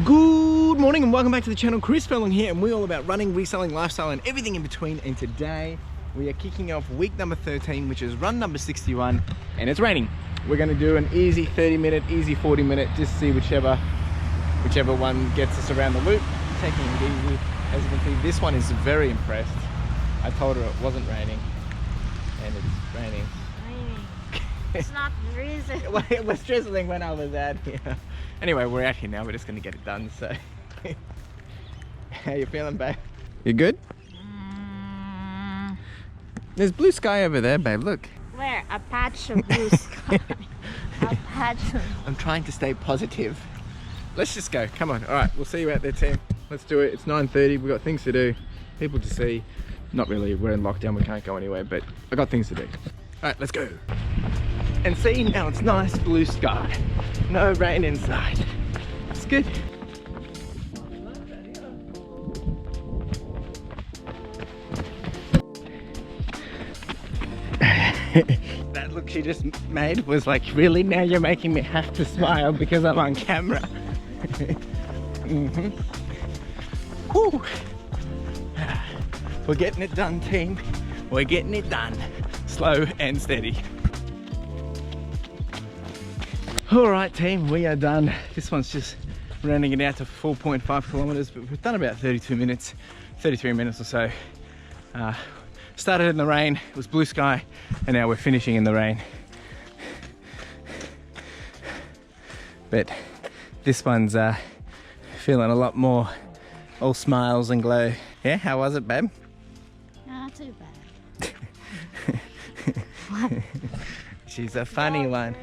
Good morning and welcome back to the channel. CLFurlong here, and we're all about running, reselling, lifestyle and everything in between. And today we are kicking off week number 13, which is run number 61, and it's raining. We're going to do an easy 30-minute, easy 40-minute, just see whichever one gets us around the loop. Taking it easy. As you can see, this one is very impressed. I told her it wasn't raining, and it's raining. It's not drizzling. It was drizzling when I was out here. Anyway, we're out here now. We're just going to get it done. So, how you feeling, babe? You good? There's blue sky over there, babe. Look. Where? A patch of blue sky. A patch of... I'm trying to stay positive. Let's just go. Come on. All right, we'll see you out there, team. Let's do it. It's 9:30. We've got things to do. People to see. Not really. We're in lockdown. We can't go anywhere, but I got things to do. All right, let's go. And see, now it's nice blue sky. No rain inside. It's good. That look she just made was like, really? Now you're making me have to smile because I'm on camera. Whew. We're getting it done, team. We're getting it done. Slow and steady. All right, team, we are done. This one's just rounding it out to 4.5 kilometers, but we've done about 33 minutes or so. Started in the rain, it was blue sky, and now we're finishing in the rain. But this one's feeling a lot more all smiles and glow. Yeah, how was it, babe? Not too bad. She's a funny one.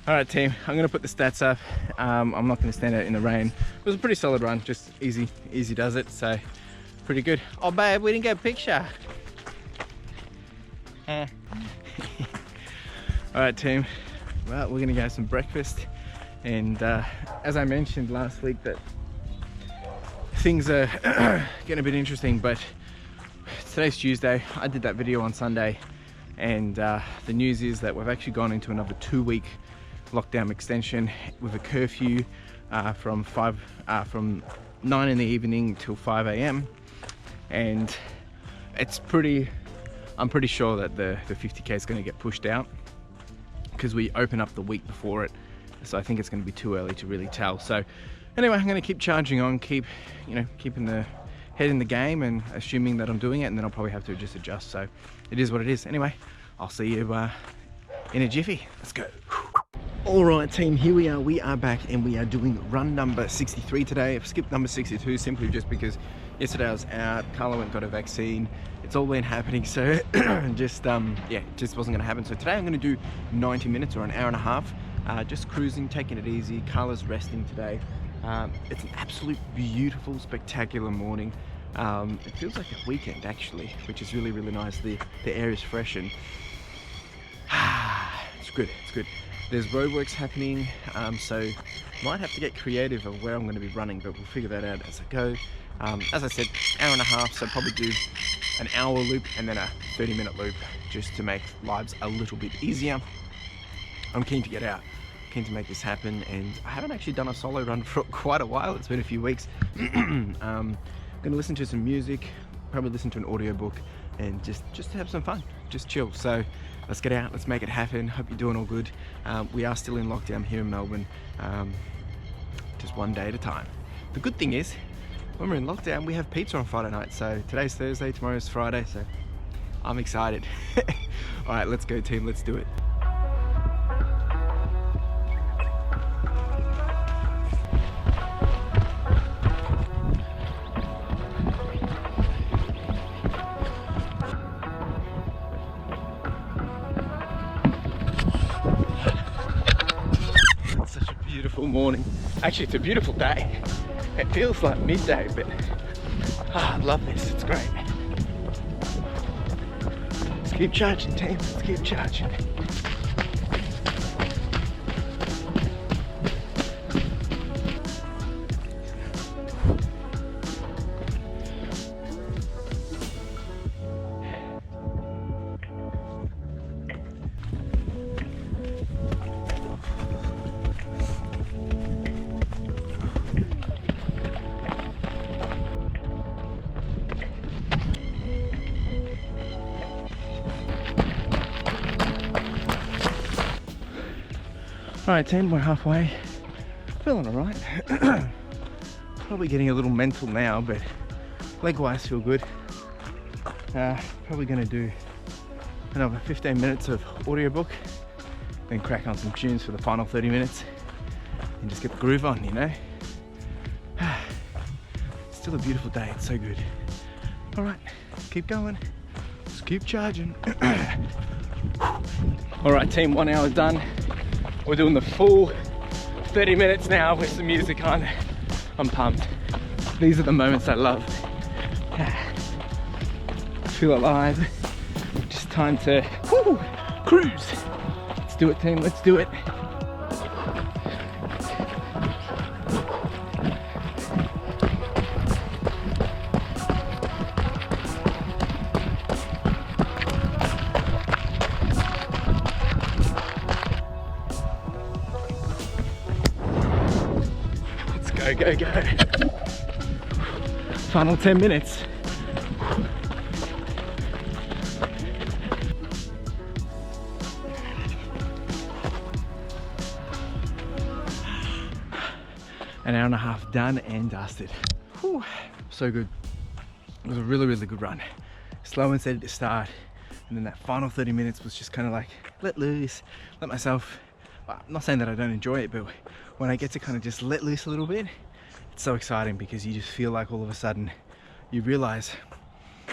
All right, team, I'm gonna put the stats up. I'm not gonna stand out in the rain. It was a pretty solid run, just easy does it, so pretty good. Oh, babe, we didn't get a picture. All right, team, well, we're gonna go have some breakfast, and as I mentioned last week, that things are getting a bit interesting, but today's Tuesday. I did that video on Sunday, and the news is that we've actually gone into another 2-week lockdown extension with a curfew from 9 in the evening till 5 a.m. and I'm pretty sure that the 50k is going to get pushed out because we open up the week before it, so I think it's going to be too early to really tell. So anyway, I'm going to keep charging on, keeping the head in the game and assuming that I'm doing it, and then I'll probably have to just adjust. So it is what it is. Anyway, I'll see you in a jiffy. Let's go. All right, team, here we are back, and we are doing run number 63 today. I've skipped number 62 simply just because yesterday I was out, Carla went and got a vaccine. It's all been happening, so just wasn't gonna happen. So today I'm gonna do 90 minutes or an hour and a half, just cruising, taking it easy. Carla's resting today. It's an absolute beautiful, spectacular morning. It feels like a weekend actually, which is really, really nice. The air is fresh and it's good. There's roadworks happening, so might have to get creative of where I'm going to be running, but we'll figure that out as I go. As I said, hour and a half, so probably do an hour loop and then a 30-minute loop just to make lives a little bit easier. I'm keen to get out, keen to make this happen, and I haven't actually done a solo run for quite a while. It's been a few weeks. I'm going to listen to some music, probably listen to an audiobook, and just to have some fun, just chill. So let's get out, let's make it happen. Hope you're doing all good. We are still in lockdown here in Melbourne, just one day at a time. The good thing is, when we're in lockdown, we have pizza on Friday night. So today's Thursday, tomorrow's Friday, so I'm excited. All right, let's go, team, let's do it. Beautiful morning. Actually, it's a beautiful day. It feels like midday, but I love this. It's great. Let's keep charging, team. Let's keep charging. Alright team, we're halfway. Feeling alright. Probably getting a little mental now, but leg-wise feel good. Probably gonna do another 15 minutes of audiobook, then crack on some tunes for the final 30 minutes and just get the groove on, you know? Still a beautiful day, it's so good. Alright, keep going, just keep charging. Alright team, 1 hour done. We're doing the full 30 minutes now with some music on. I'm pumped. These are the moments I love. Feel alive. Just time to cruise. Let's do it team, let's do it. Go, go, go. Final 10 minutes. An hour and a half done and dusted. Whew. So good. It was a really, really good run. Slow and steady to start. And then that final 30 minutes was just kind of like, let loose, let myself, well, I'm not saying that I don't enjoy it, but when I get to kind of just let loose a little bit, it's so exciting because you just feel like all of a sudden you realize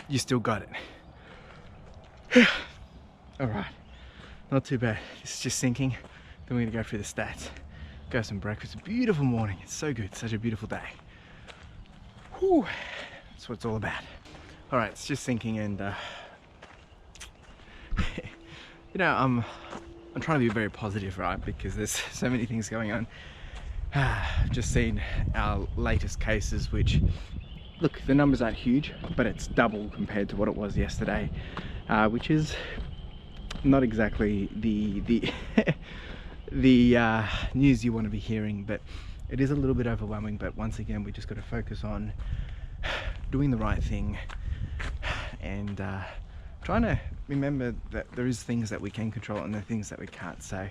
you still got it. All right, not too bad. This is just sinking. Then we're gonna go through the stats, go have some breakfast. A beautiful morning. It's so good. Such a beautiful day. Whew. That's what it's all about. All right, it's just sinking, and you know, I'm trying to be very positive, right? Because there's so many things going on. I've just seen our latest cases, which, look, the numbers aren't huge, but it's double compared to what it was yesterday, which is not exactly the the news you want to be hearing, but it is a little bit overwhelming. But once again, we just got to focus on doing the right thing and trying to remember that there is things that we can control and there are things that we can't. So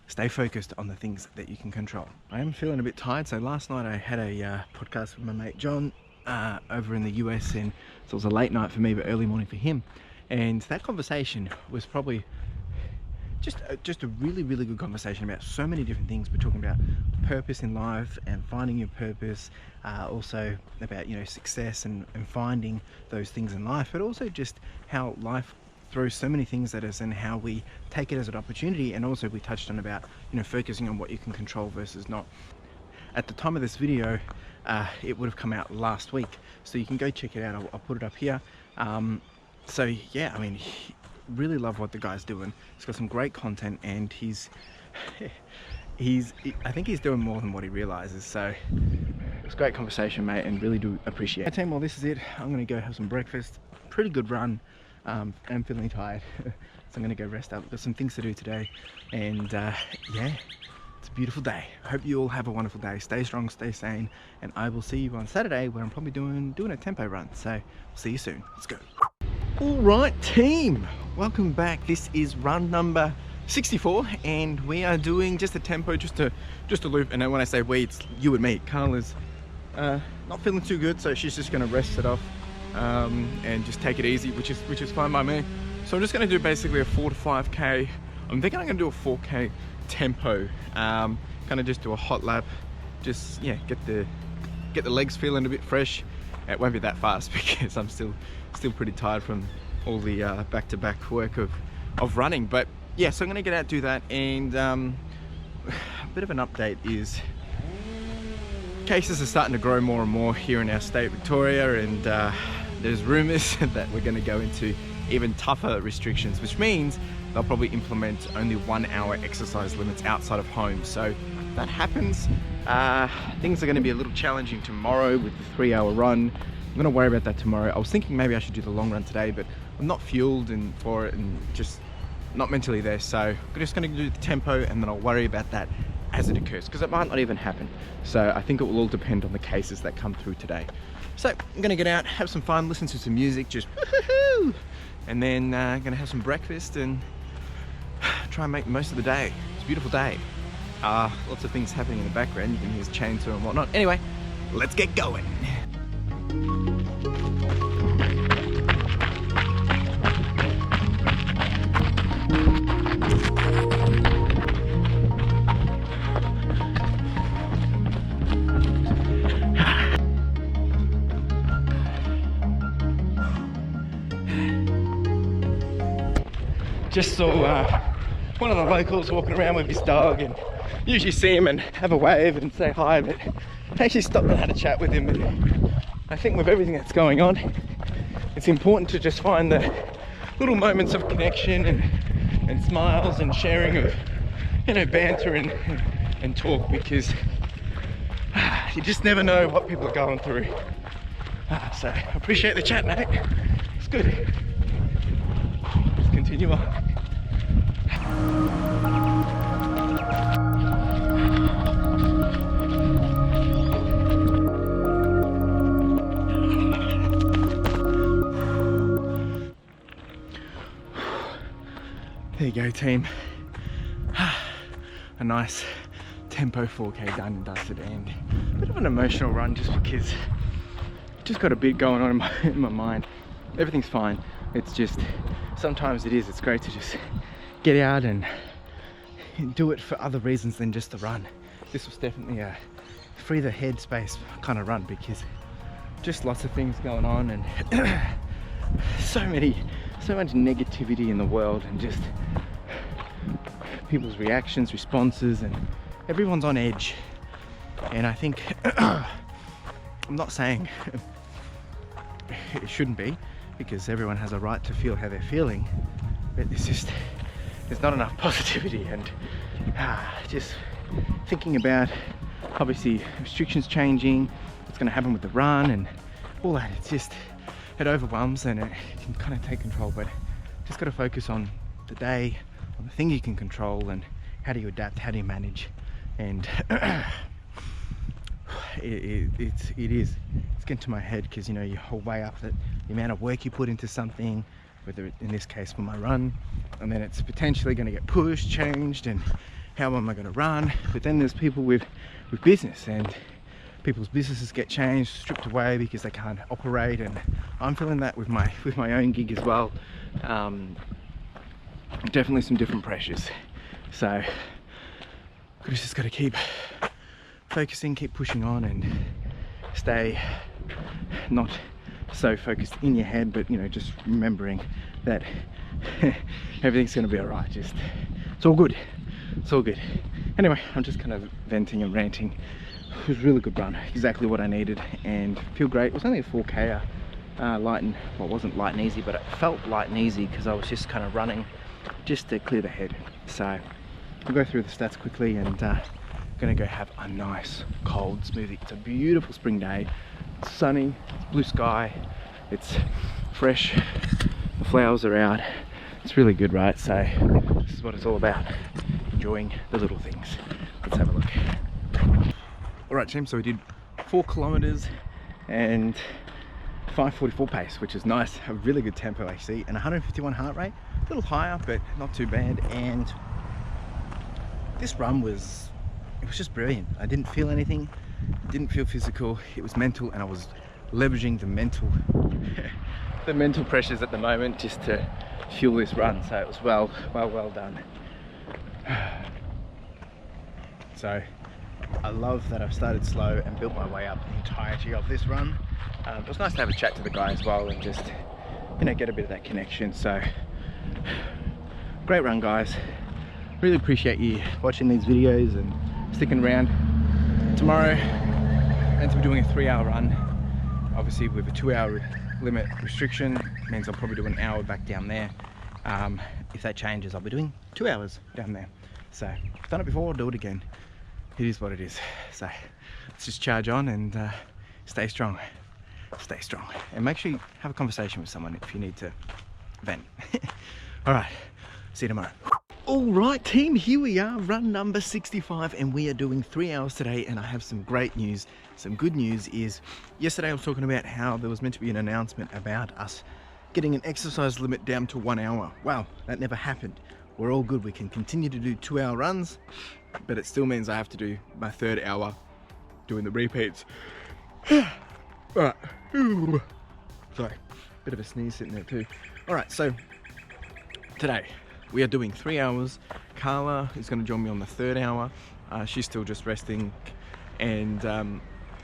stay focused on the things that you can control. I am feeling a bit tired, so last night I had a podcast with my mate John over in the US, and so it was a late night for me but early morning for him, and that conversation was probably just a really, really good conversation about so many different things. We're talking about purpose in life and finding your purpose, also about, you know, success and finding those things in life, but also just how life throws so many things at us and how we take it as an opportunity. And also we touched on about, you know, focusing on what you can control versus not. At the time of this video, it would have come out last week, so you can go check it out. I'll put it up here. So yeah, I mean, really love what the guy's doing. He's got some great content, and I think he's doing more than what he realizes. So it's a great conversation, mate, and really do appreciate it. Okay, well, this is it. I'm gonna go have some breakfast. Pretty good run. I'm feeling tired, so I'm gonna go rest up. I've got some things to do today, and yeah, it's a beautiful day. I hope you all have a wonderful day. Stay strong, stay sane, and I will see you on Saturday, where I'm probably doing a tempo run. So I'll see you soon. Let's go. All right, team, welcome back. This is run number 64, and we are doing just a tempo, just a loop. And when I say we, it's you and me. Carl is not feeling too good, so she's just gonna rest it off and just take it easy, which is fine by me. So I'm just gonna do basically a 4 to 5k. I'm thinking I'm gonna do a 4k tempo, kind of just do a hot lap, just, yeah, get the legs feeling a bit fresh. It won't be that fast because I'm still pretty tired from all the back-to-back work of running. But yeah, so I'm gonna get out, do that, and a bit of an update is cases are starting to grow more and more here in our state, Victoria, and there's rumours that we're going to go into even tougher restrictions, which means they'll probably implement only 1 hour exercise limits outside of home. So if that happens, things are going to be a little challenging tomorrow with the 3 hour run. I'm going to worry about that tomorrow. I was thinking maybe I should do the long run today, but I'm not fueled for it and just not mentally there. So I'm just going to do the tempo, and then I'll worry about that as it occurs, because it might not even happen. So I think it will all depend on the cases that come through today. So I'm gonna get out, have some fun, listen to some music, just woohoo, and then gonna have some breakfast and try and make the most of the day. It's a beautiful day. lots of things happening in the background. You can hear his chainsaw and whatnot. Anyway, let's get going. Just saw one of the locals walking around with his dog, and usually see him and have a wave and say hi, but I actually stopped and had a chat with him. And I think with everything that's going on, it's important to just find the little moments of connection and smiles and sharing of, you know, banter and talk, because you just never know what people are going through. So I appreciate the chat, mate. It's good. Just continue on. There you go, team. A nice tempo 4K done and dusted, and a bit of an emotional run just because I've just got a bit going on in my mind. Everything's fine. It's just sometimes it's great to just get out and do it for other reasons than just the run. This was definitely a free the headspace kind of run, because just lots of things going on and so much negativity in the world, and just people's reactions, responses, and everyone's on edge. And I think I'm not saying it shouldn't be, because everyone has a right to feel how they're feeling, but there's not enough positivity, and just thinking about obviously restrictions changing, what's going to happen with the run and all that. It overwhelms and it can kind of take control, but just got to focus on the day, on the thing you can control, and how do you adapt, how do you manage. And it's getting to my head, because you know, you whole way up that the amount of work you put into something, whether in this case for my run, and then it's potentially going to get pushed, changed, and how am I going to run? But then there's people with business, and people's businesses get changed, stripped away because they can't operate, and I'm feeling that with my own gig as well. Definitely some different pressures, so we've just got to keep focusing, keep pushing on, and stay not so focused in your head, but you know, just remembering that everything's going to be all right. Just it's all good, it's all good. Anyway, I'm just kind of venting and ranting. It was a really good run, exactly what I needed, and feel great. It was only a 4K, light and, well, it wasn't light and easy, but it felt light and easy because I was just kind of running just to clear the head. So we'll go through the stats quickly, and gonna go have a nice cold smoothie. It's a beautiful spring day, it's sunny, it's blue sky, it's fresh, the flowers are out. It's really good, right? So this is what it's all about, enjoying the little things. Let's have a look. Alright team, so we did 4 kilometers and 5:44 pace, which is nice. A really good tempo actually, and 151 heart rate, a little higher but not too bad. And this run was just brilliant. I didn't feel anything, didn't feel physical, it was mental, and I was leveraging the mental the mental pressures at the moment just to fuel this run. So it was well done. So I love that I've started slow and built my way up the entirety of this run. It was nice to have a chat to the guy as well, and just, you know, get a bit of that connection. So great run, guys. Really appreciate you watching these videos and sticking around. Tomorrow I'm meant to be doing a 3-hour run, obviously with a 2-hour limit restriction. Means I'll probably do an hour back down there. If that changes, I'll be doing 2 hours down there. So I've done it before, I'll do it again. It is what it is. So let's just charge on and stay strong. Stay strong, and make sure you have a conversation with someone if you need to vent. All right, see you tomorrow. All right team, here we are, run number 65, and we are doing 3 hours today. And I have some great news. Some good news is, yesterday I was talking about how there was meant to be an announcement about us getting an exercise limit down to 1 hour. Wow, that never happened. we're all good. We can continue to do 2-hour runs, but it still means I have to do my 3rd hour doing the repeats. Alright. Sorry, bit of a sneeze sitting there too. Alright, so today we are doing 3 hours. Carla is going to join me on the 3rd hour. She's still just resting. And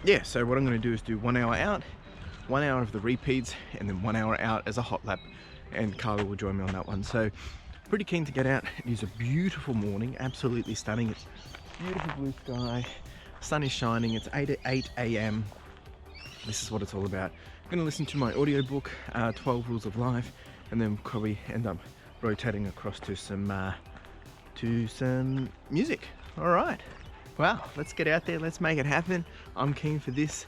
yeah, so what I'm going to do is do 1 hour out, 1 hour of the repeats, and then 1 hour out as a hot lap. And Carla will join me on that one. So pretty keen to get out. It is a beautiful morning, absolutely stunning. It's beautiful blue sky, sun is shining. It's 8 a.m. This is what it's all about. I'm going to listen to my audiobook, 12 Rules of Life, and then probably end up rotating across to some music. All right. Wow, let's get out there. Let's make it happen. I'm keen for this.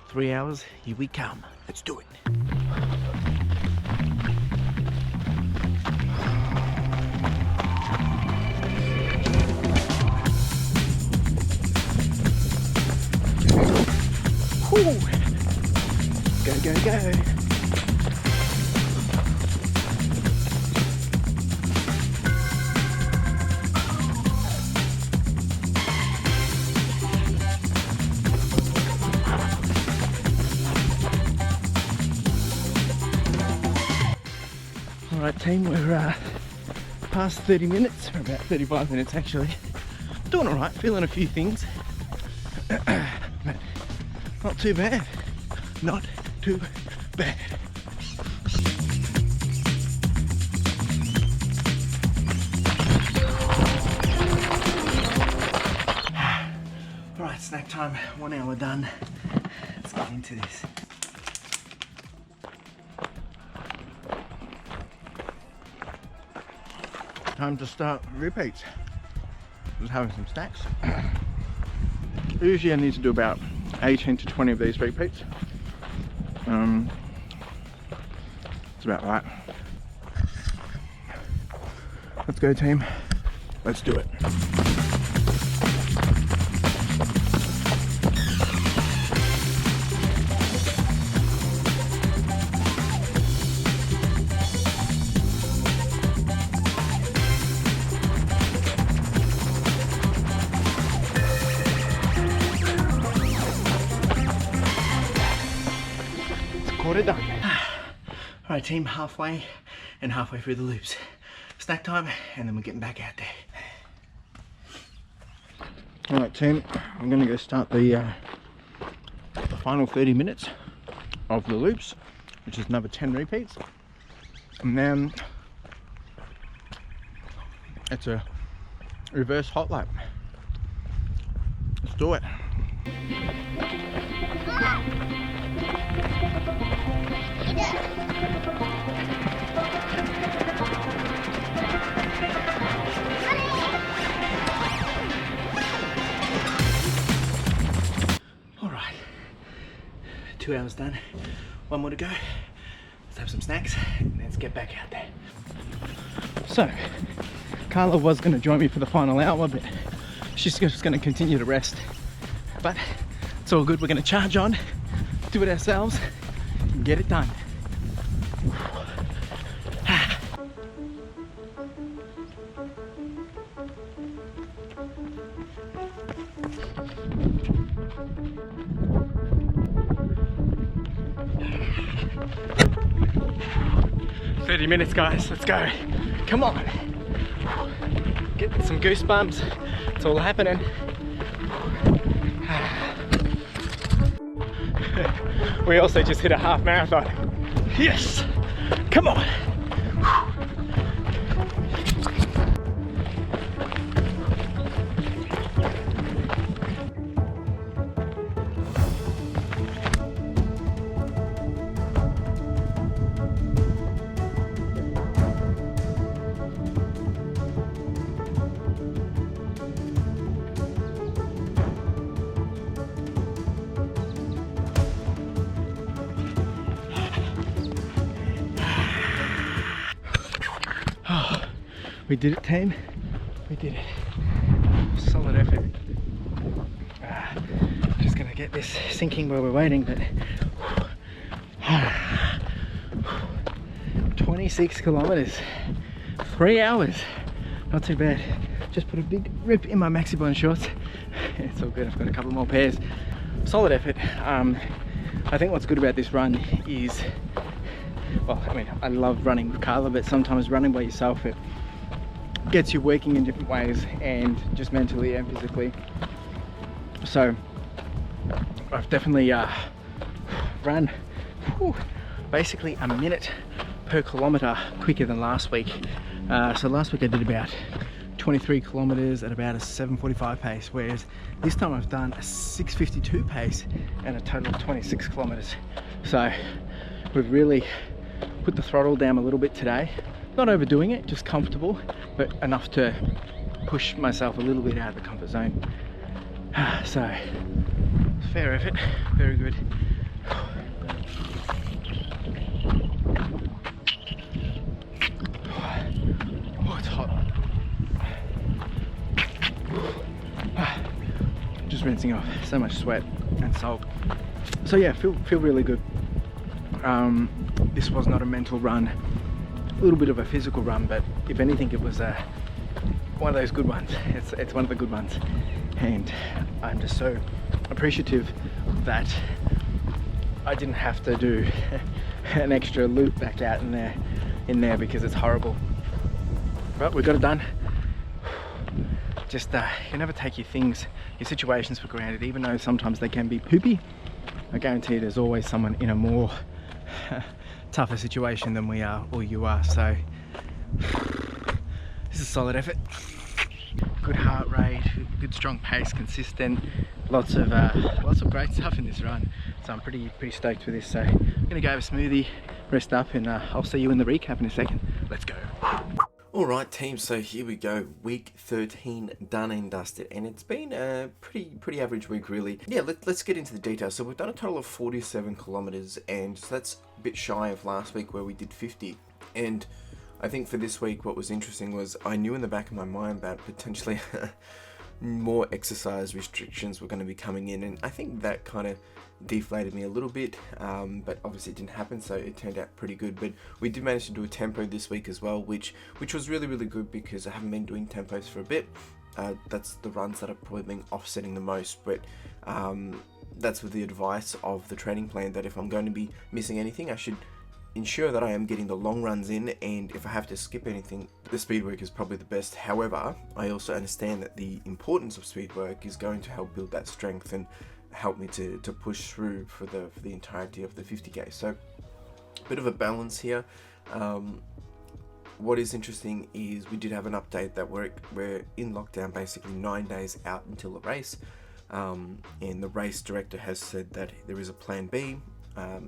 3 hours, here we come. Let's do it. Whew. Go, go, go. Alright team, we're past 30 minutes, or about 35 minutes actually. Doing alright, feeling a few things. But not too bad. Not too bad. Alright, snack time, 1 hour done. Let's get into this. Time to start repeats. Just having some snacks. Usually I need to do about 18 to 20 of these repeats. It's about right. Let's go team. Let's do it. Quarter done. Alright team, halfway through the loops. Snack time, and then we're getting back out there. Alright team, I'm going to go start the final 30 minutes of the loops, which is another 10 repeats. And then it's a reverse hot lap. Let's do it. Alright, 2 hours done, 1 more to go. Let's have some snacks and let's get back out there. So, Carla was going to join me for the final hour, but she's just going to continue to rest. But it's all good, we're going to charge on, do it ourselves, and get it done. 30 minutes guys, let's go. Come on. Getting some goosebumps. It's all happening. We also just hit a half marathon. Yes! Come on! We did it, team. We did it. Solid effort. Just gonna get this sinking while we're waiting, but 26 kilometers, 3 hours. not too bad. Just put a big rip in my maxi blend shorts. It's all good, I've got a couple more pairs. Solid effort. I think what's good about this run is, well, I mean, I love running with Carla, but sometimes running by yourself, it gets you working in different ways, and just mentally and physically. So I've definitely run basically a minute per kilometer quicker than last week. So last week I did about 23 kilometers at about a 7:45 pace, whereas this time I've done a 6:52 pace and a total of 26 kilometers. So we've really put the throttle down a little bit today. Not overdoing it, just comfortable, but enough to push myself a little bit out of the comfort zone. So fair effort, very good. Oh, it's hot. Just rinsing off so much sweat and salt. So yeah, feel really good. This was not a mental run, a little bit of a physical run, but if anything it was one of those good ones. It's one of the good ones, and I'm just so appreciative that I didn't have to do an extra loop back out in there because it's horrible. But we got it done. Just you never take your situations for granted, even though sometimes they can be poopy. I guarantee there's always someone in a more tougher situation than we are or you are. So this is a solid effort. Good heart rate, good strong pace, consistent. Lots of great stuff in this run. So I'm pretty stoked with this. So I'm gonna go have a smoothie, rest up, and I'll see you in the recap in a second. Let's go. Alright team, so here we go, week 13 done and dusted, and it's been a pretty average week really. Yeah, let's get into the details. So we've done a total of 47 kilometers, and so that's a bit shy of last week where we did 50. And I think for this week what was interesting was I knew in the back of my mind that potentially more exercise restrictions were going to be coming in, and I think that kind of deflated me a little bit, but obviously it didn't happen, so it turned out pretty good. But we did manage to do a tempo this week as well, which was really good because I haven't been doing tempos for a bit. That's the runs that I've probably been offsetting the most, but that's with the advice of the training plan that if I'm going to be missing anything, I should ensure that I am getting the long runs in, and if I have to skip anything, the speed work is probably the best. However, I also understand that the importance of speed work is going to help build that strength and help me to push through for the entirety of the 50k. So a bit of a balance here. What is interesting is we did have an update that we're in lockdown basically 9 days out until the race, and the race director has said that there is a plan B.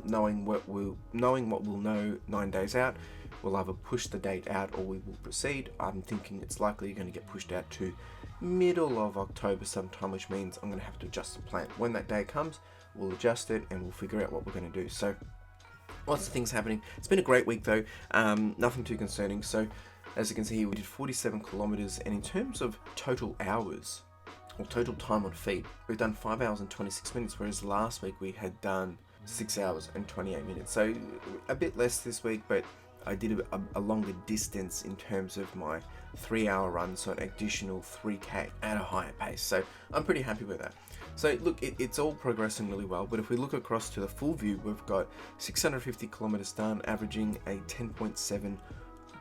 Knowing what we'll know 9 days out, we'll either push the date out or we will proceed. I'm thinking it's likely going to get pushed out to middle of October sometime, which means I'm going to have to adjust the plan. When that day comes, we'll adjust it and we'll figure out what we're going to do. So lots of things happening. It's been a great week though, nothing too concerning. So as you can see, we did 47 kilometers, and in terms of total hours or total time on feet, we've done 5 hours and 26 minutes, whereas last week we had done 6 hours and 28 minutes. So a bit less this week, but I did a longer distance in terms of my 3-hour run, so an additional 3k at a higher pace. So I'm pretty happy with that. So look, it's all progressing really well, but if we look across to the full view, we've got 650 kilometers done, averaging a 10.7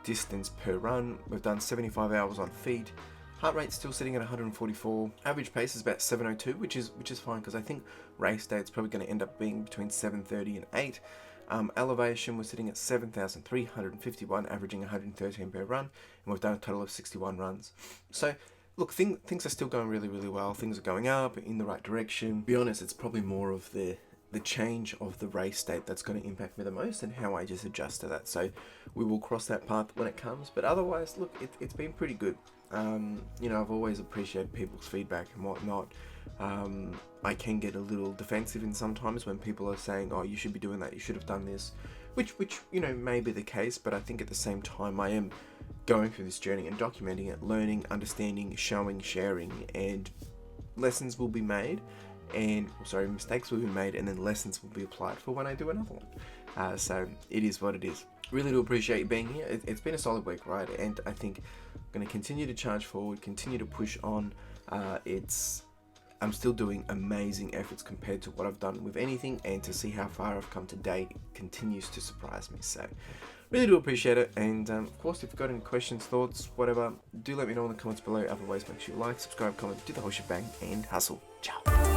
distance per run. We've done 75 hours on feet. Heart rate's still sitting at 144. Average pace is about 7:02, which is fine, because I think race day it's probably going to end up being between 7:30 and 8. Elevation was sitting at 7,351, averaging 113 per run, and we've done a total of 61 runs. So look, things are still going really well. Things are going up in the right direction. To be honest, it's probably more of the change of the race date that's going to impact me the most, and how I just adjust to that. So we will cross that path when it comes, but otherwise, look, it's been pretty good. You know, I've always appreciated people's feedback and whatnot. I can get a little defensive in sometimes when people are saying, oh, you should be doing that, you should have done this, which you know, may be the case, but I think at the same time I am going through this journey and documenting it, learning, understanding, showing, sharing, and lessons will be made. and mistakes will be made, and then lessons will be applied for when I do another one. So it is what it is. Really do appreciate you being here. It's been a solid week, right? And I think I'm going to continue to charge forward, continue to push on. I'm still doing amazing efforts compared to what I've done with anything, and to see how far I've come today continues to surprise me. So really do appreciate it. And of course, if you've got any questions, thoughts, whatever, do let me know in the comments below. Otherwise, make sure you like, subscribe, comment, do the whole shebang, and hustle. Ciao.